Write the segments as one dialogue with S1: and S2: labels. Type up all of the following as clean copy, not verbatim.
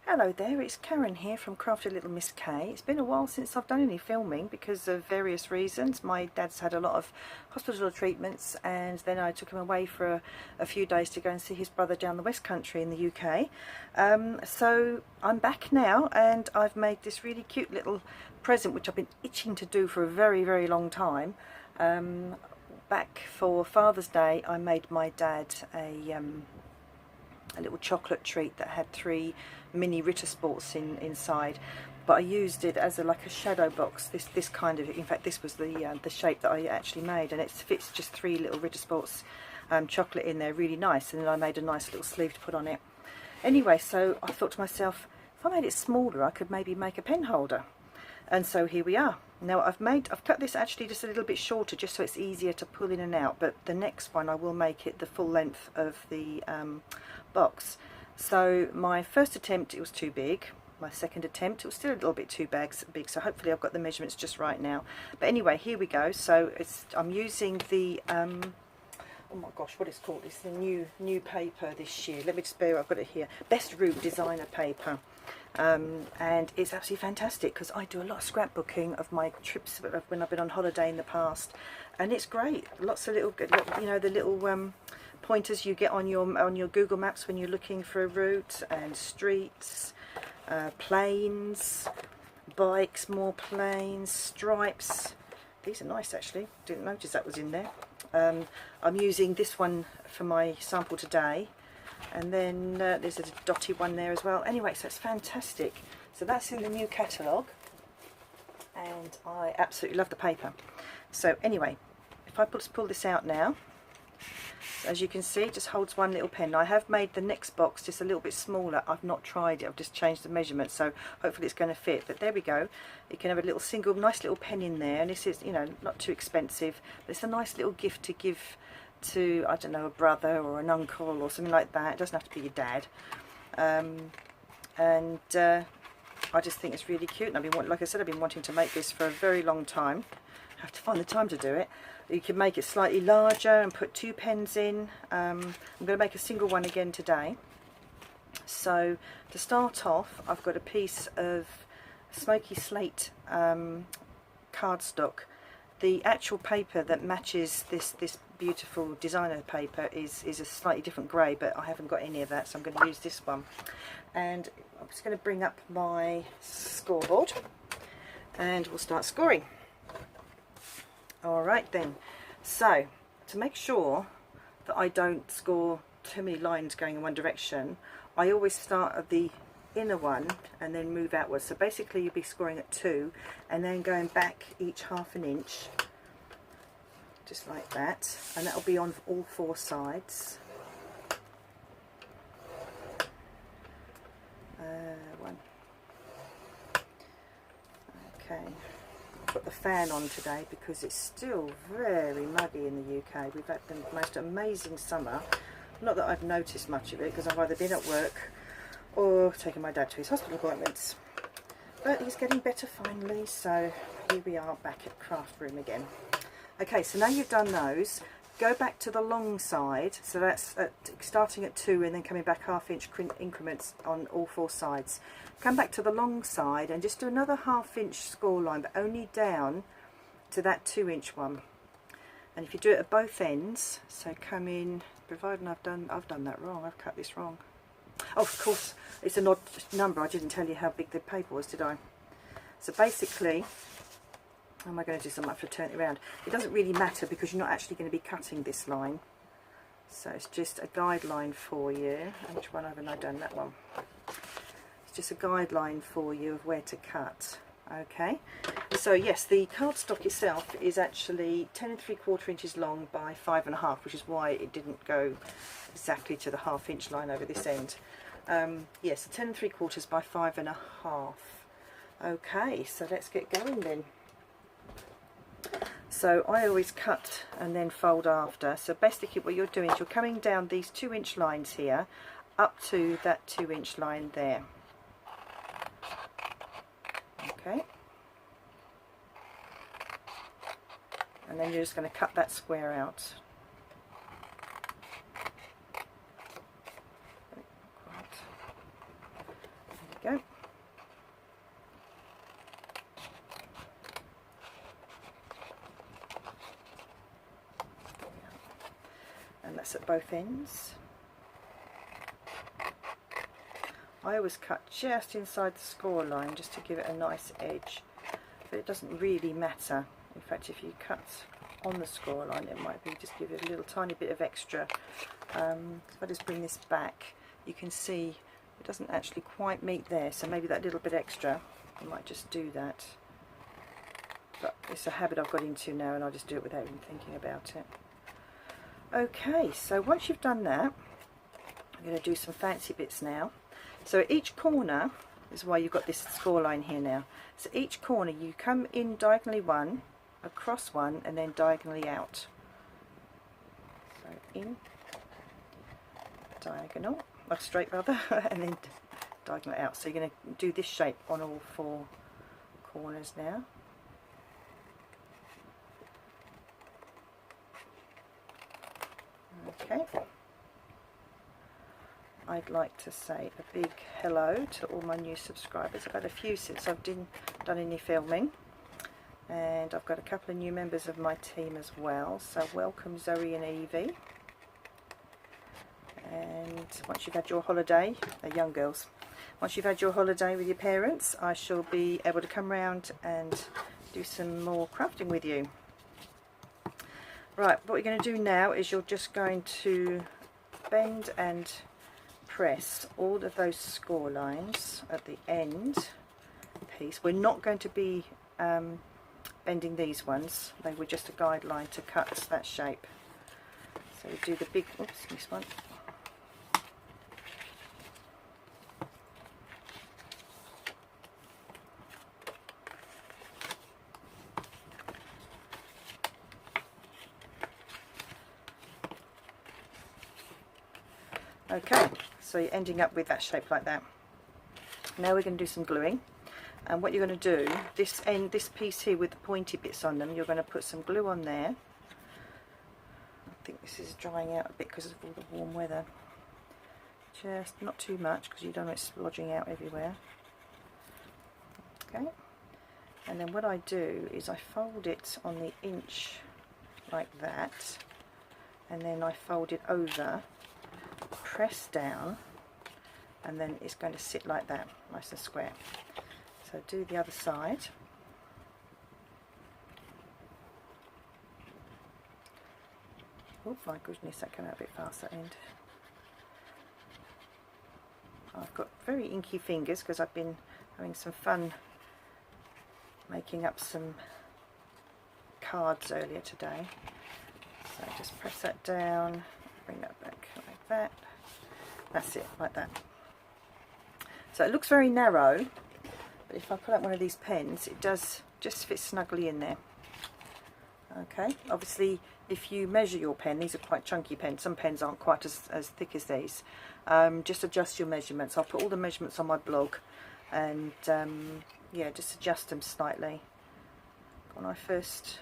S1: Hello there, it's Karen here from Crafty Little Miss K. It's been a while since I've done any filming because of various reasons. My dad's had a lot of hospital treatments, and then I took him away for a few days to go and see his brother down the West Country in the UK. So I'm back now, and I've made this really cute little present which I've been itching to do for a very, very long time. Back for Father's Day I made my dad a little chocolate treat that had 3 mini Ritter Sports inside, but I used it as like a shadow box. This kind of, in fact, this was the shape that I actually made, and it fits just 3 little Ritter Sports chocolate in there, really nice. And then I made a nice little sleeve to put on it. Anyway, so I thought to myself, if I made it smaller, I could maybe make a pen holder. And so here we are. Now I've cut this actually just a little bit shorter, just so it's easier to pull in and out, but the next one I will make it the full length of the box. So my first attempt, it was too big. My second attempt, it was still a little bit too big, so hopefully I've got the measurements just right now. But anyway, here we go. So I'm using the oh my gosh, what it's called, it's the new paper this year. Let me just bear, I've got it here, Best Root designer paper. And it's absolutely fantastic because I do a lot of scrapbooking of my trips when I've been on holiday in the past, and it's great. Lots of little, you know, the little pointers you get on your Google Maps when you're looking for a route, and streets, planes, bikes, more planes, stripes. These are nice actually, didn't notice that was in there. I'm using this one for my sample today, and then there's a dotty one there as well. Anyway, so it's fantastic. So that's in the new catalogue, and I absolutely love the paper. So anyway, if I pull this out now, as you can see, it just holds one little pen. I have made the next box just a little bit smaller. I've not tried it, I've just changed the measurement, so hopefully it's going to fit. But there we go. You can have a little single nice little pen in there, and this is, you know, not too expensive, but it's a nice little gift to give to, I don't know, a brother or an uncle or something like that. It doesn't have to be your dad. I just think it's really cute, and I've been, like I said, I've been wanting to make this for a very long time. I have to find the time to do it. You can make it slightly larger and put 2 pens in. I'm going to make a single one again today. So to start off, I've got a piece of smoky slate cardstock. The actual paper that matches this beautiful designer paper is a slightly different grey, but I haven't got any of that, so I'm going to use this one. And I'm just going to bring up my scoreboard, and we'll start scoring. Alright then, so to make sure that I don't score too many lines going in one direction, I always start at the inner one and then move outwards. So basically you'll be scoring at 2 and then going back each ½ an inch, just like that, and that'll be on all 4 sides. One. Okay. Put the fan on today because it's still very muggy in the UK. We've had the most amazing summer. Not that I've noticed much of it because I've either been at work or taken my dad to his hospital appointments. But he's getting better finally, so here we are back at craft room again. Okay, so now you've done those, go back to the long side. So that's starting at 2 and then coming back ½ inch increments on all 4 sides. Come back to the long side and just do another ½ inch score line, but only down to that 2 inch one. And if you do it at both ends, so come in, providing I've done that wrong, I've cut this wrong. Oh, of course, it's an odd number. I didn't tell you how big the paper was, did I? So basically, how am I going to do something to turn it around? It doesn't really matter because you're not actually going to be cutting this line. So it's just a guideline for you. And which one haven't I done? That one. It's just a guideline for you of where to cut. Okay. So yes, the cardstock itself is actually 10 3/4 inches long by 5.5, which is why it didn't go exactly to the ½ inch line over this end. Yes, 10 3/4 by 5.5. Okay, so let's get going then. So I always cut and then fold after. So basically what you're doing is you're coming down these 2 inch lines here up to that 2 inch line there. Okay. And then you're just going to cut that square out. go. And that's at both ends. I always cut just inside the score line just to give it a nice edge, but it doesn't really matter. In fact, if you cut on the score line, it might be just give it a little tiny bit of extra. If I just bring this back, you can see it doesn't actually quite meet there, so maybe that little bit extra, I might just do that. But it's a habit I've got into now, and I just do it without even thinking about it. Okay, so once you've done that, I'm going to do some fancy bits now. So at each corner is why you've got this score line here now. So each corner you come in diagonally one, across one, and then diagonally out. So in, diagonal, or straight rather, and then diagonal out. So you're going to do this shape on all 4 corners now. Okay. I'd like to say a big hello to all my new subscribers. I've had a few since I've done any filming, and I've got a couple of new members of my team as well, so welcome Zoe and Evie. And once you've had your holiday, they're young girls, once you've had your holiday with your parents, I shall be able to come round and do some more crafting with you. Right, what you're going to do now is you're just going to bend and press all of those score lines at the end piece. We're not going to be bending these ones, they were just a guideline to cut that shape. So we do the big, oops, this one. Okay, so you're ending up with that shape like that. Now we're going to do some gluing, and what you're going to do, this piece here with the pointy bits on them, you're going to put some glue on there. I think this is drying out a bit because of all the warm weather. Just not too much because you don't want it splodging out everywhere. Okay, and then what I do is I fold it on the inch like that, and then I fold it over, press down, and then it's going to sit like that, nice and square. So do the other side. Oh my goodness, that came out a bit fast, that end. I've got very inky fingers because I've been having some fun making up some cards earlier today. So just press that down, bring that back like that. That's it, like that. So it looks very narrow, but if I pull out one of these pens, it does just fit snugly in there. Okay, obviously if you measure your pen, these are quite chunky pens, some pens aren't quite as thick as these, just adjust your measurements. I'll put all the measurements on my blog, and yeah, just adjust them slightly. When I first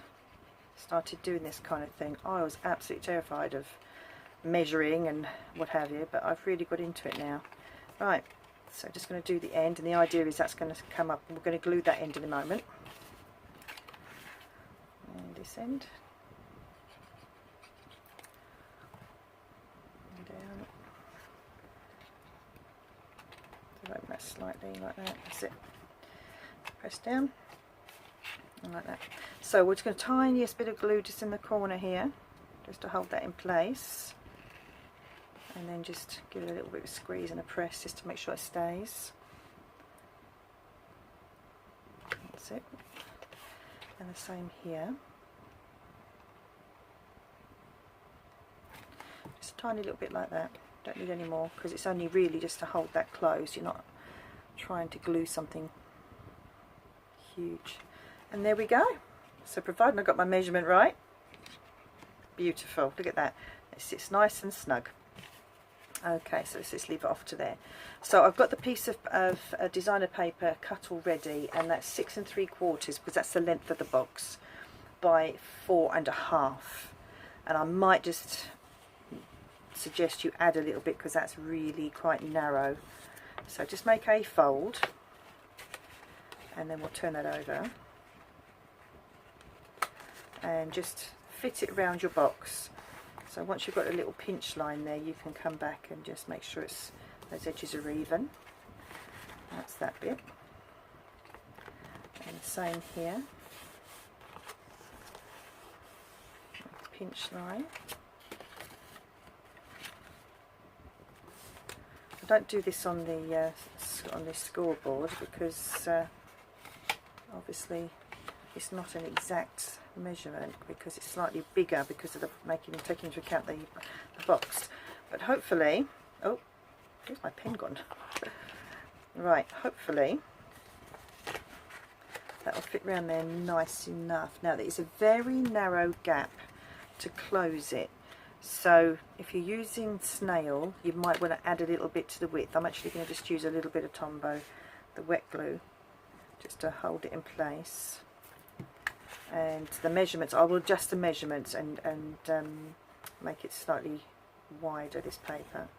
S1: started doing this kind of thing, I was absolutely terrified of measuring and what have you, but I've really got into it now. Right, so just going to do the end, and the idea is that's going to come up, and we're going to glue that end in a moment. And this end. And down. So open that slightly like that, that's it. Press down, and like that. So we're just going to tiniest bit of glue just in the corner here, just to hold that in place. And then just give it a little bit of a squeeze and a press just to make sure it stays. That's it. And the same here. Just a tiny little bit like that. Don't need any more because it's only really just to hold that closed. You're not trying to glue something huge. And there we go. So providing I got my measurement right, beautiful. Look at that. It sits nice and snug. Okay, so let's just leave it off to there. So I've got the piece of designer paper cut already, and that's 6 3/4 because that's the length of the box, by 4 1/2. And I might just suggest you add a little bit because that's really quite narrow. So just make a fold, and then we'll turn that over and just fit it around your box. So once you've got a little pinch line there, you can come back and just make sure those edges are even. That's that bit. And same here. Pinch line. I don't do this on this scoreboard because obviously it's not an exact measurement, because it's slightly bigger because of the taking into account the box. But hopefully, oh, where's my pen gone? Right, hopefully that will fit around there nice enough. Now there is a very narrow gap to close it, so if you're using snail, you might want to add a little bit to the width. I'm actually going to just use a little bit of Tombow, the wet glue, just to hold it in place. And the measurements, I will adjust the measurements and make it slightly wider, this paper.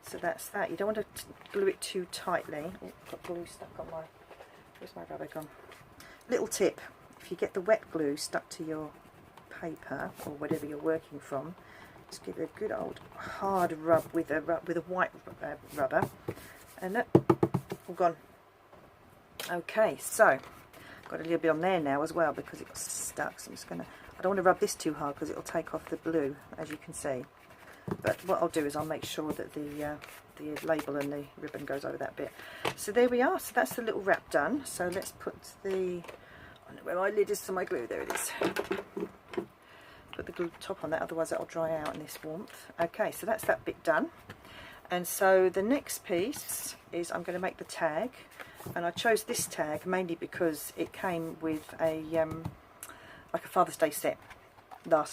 S1: So that's that. You don't want to glue it too tightly. Oh, got glue stuck on my, where's my rubber gone? Little tip, if you get the wet glue stuck to your paper or whatever you're working from, just give it a good old hard rub with a white rubber, and look, all gone. Okay, so got a little bit on there now as well because it got stuck, so I'm just going to, I don't want to rub this too hard because it will take off the blue, as you can see. But what I'll do is I'll make sure that the label and the ribbon goes over that bit. So there we are, so that's the little wrap done. So let's put the, I don't know where my lid is for my glue, there it is. Put the glue top on that, otherwise that'll dry out in this warmth. Okay, so that's that bit done. And so the next piece is I'm going to make the tag. And I chose this tag mainly because it came with a like a Father's Day set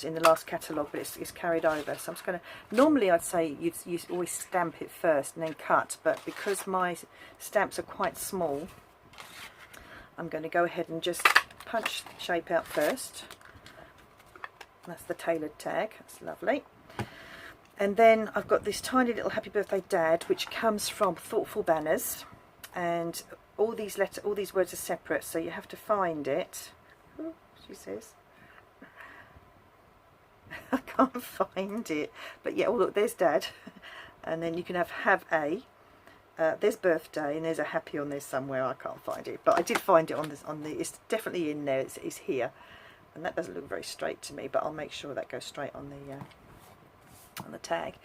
S1: in the last catalogue, but it's carried over. So I'm just going to, normally I'd say you always stamp it first and then cut, but because my stamps are quite small, I'm going to go ahead and just punch the shape out first. That's the tailored tag, that's lovely. And then I've got this tiny little Happy Birthday Dad, which comes from Thoughtful Banners. And all these words are separate, so you have to find it. Ooh, she says. I can't find it, but yeah. Oh look, there's Dad, and then you can have a. There's birthday, and there's a happy on there somewhere. I can't find it, but I did find it on this. It's definitely in there. It's here, and that doesn't look very straight to me, but I'll make sure that goes straight on the tag.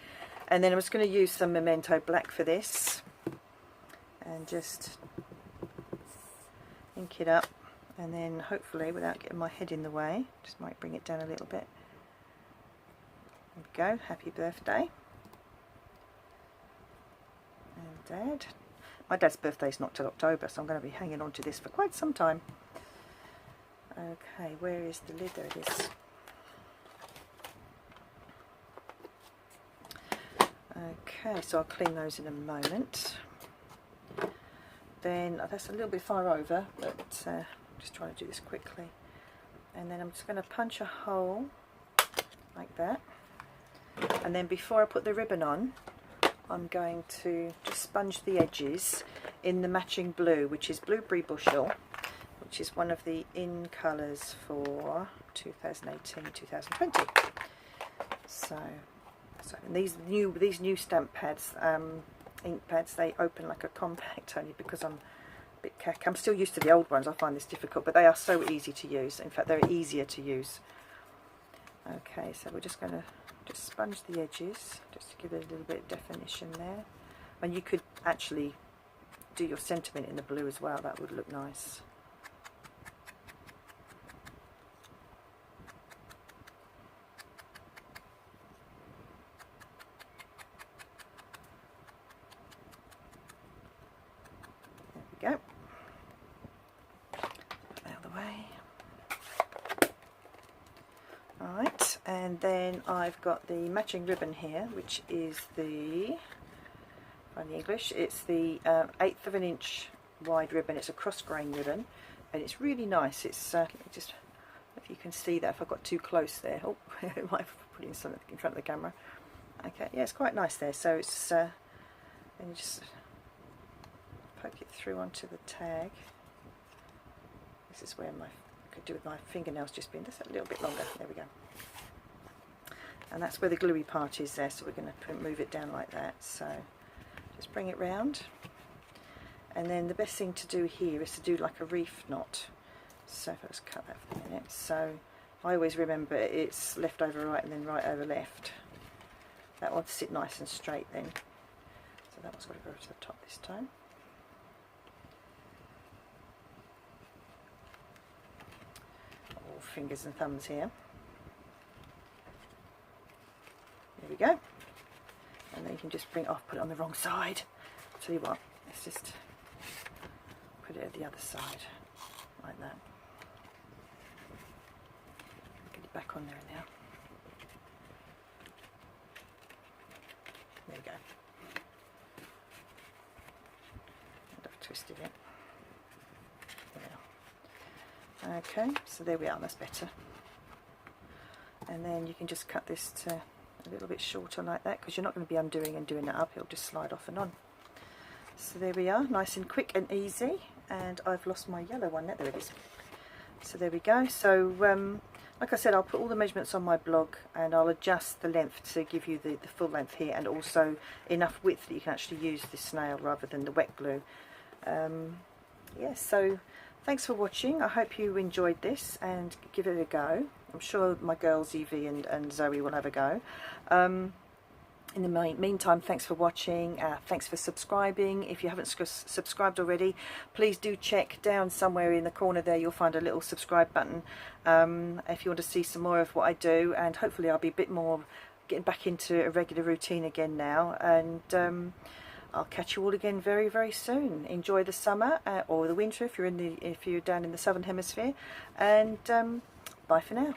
S1: And then I'm just going to use some Memento Black for this. And just ink it up, and then hopefully, without getting my head in the way, just might bring it down a little bit. There we go, happy birthday. And Dad. My dad's birthday's not till October, so I'm going to be hanging on to this for quite some time. Okay, where is the lid? There it is. Okay, so I'll clean those in a moment. Then that's a little bit far over, but just trying to do this quickly. And then I'm just going to punch a hole like that. And then before I put the ribbon on, I'm going to just sponge the edges in the matching blue, which is Blueberry Bushel, which is one of the in colours for 2018-2020. So and these new stamp pads, ink pads, they open like a compact, only because I'm a bit cack. I'm still used to the old ones. I find this difficult, but they are so easy to use. In fact, they're easier to use. Okay, so we're just going to just sponge the edges, just to give it a little bit of definition there. And you could actually do your sentiment in the blue as well. That would look nice. Go. Out of the way. Alright, and then I've got the matching ribbon here, which is the, on the English, it's the 1/8 of an inch wide ribbon. It's a cross grain ribbon, and it's really nice. It's just, if you can see that, if I got too close there, oh, I might have put in something in front of the camera. Okay, yeah, it's quite nice there. So it's, and you just poke it through onto the tag. This is where I could do with my fingernails just being just a little bit longer. There we go. And that's where the gluey part is there, so we're going to move it down like that. So just bring it round. And then the best thing to do here is to do like a reef knot. So if I just cut that for a minute. So I always remember it's left over right and then right over left. That will sit nice and straight then. So that one's got to go to the top this time. All fingers and thumbs here. There we go. And then you can just bring it off, put it on the wrong side. I'll tell you what, let's just put it at the other side, like that. Get it back on there now. There we go. And I've twisted it. There. Okay, so there we are, that's better. And then you can just cut this to a little bit shorter like that, because you're not going to be undoing and doing it up, it'll just slide off and on. So there we are, nice and quick and easy. And I've lost my yellow one, there it is. So there we go. So like I said, I'll put all the measurements on my blog, and I'll adjust the length to give you the full length here, and also enough width that you can actually use this snail rather than the wet glue. Yeah, so thanks for watching. I hope you enjoyed this and give it a go. I'm sure my girls Evie and Zoe will have a go. In the meantime, thanks for watching, thanks for subscribing. If you haven't subscribed already, please do check down somewhere in the corner there, you'll find a little subscribe button if you want to see some more of what I do, and hopefully I'll be a bit more getting back into a regular routine again now, and I'll catch you all again very, very soon. Enjoy the summer or the winter if you're down in the southern hemisphere, and bye for now.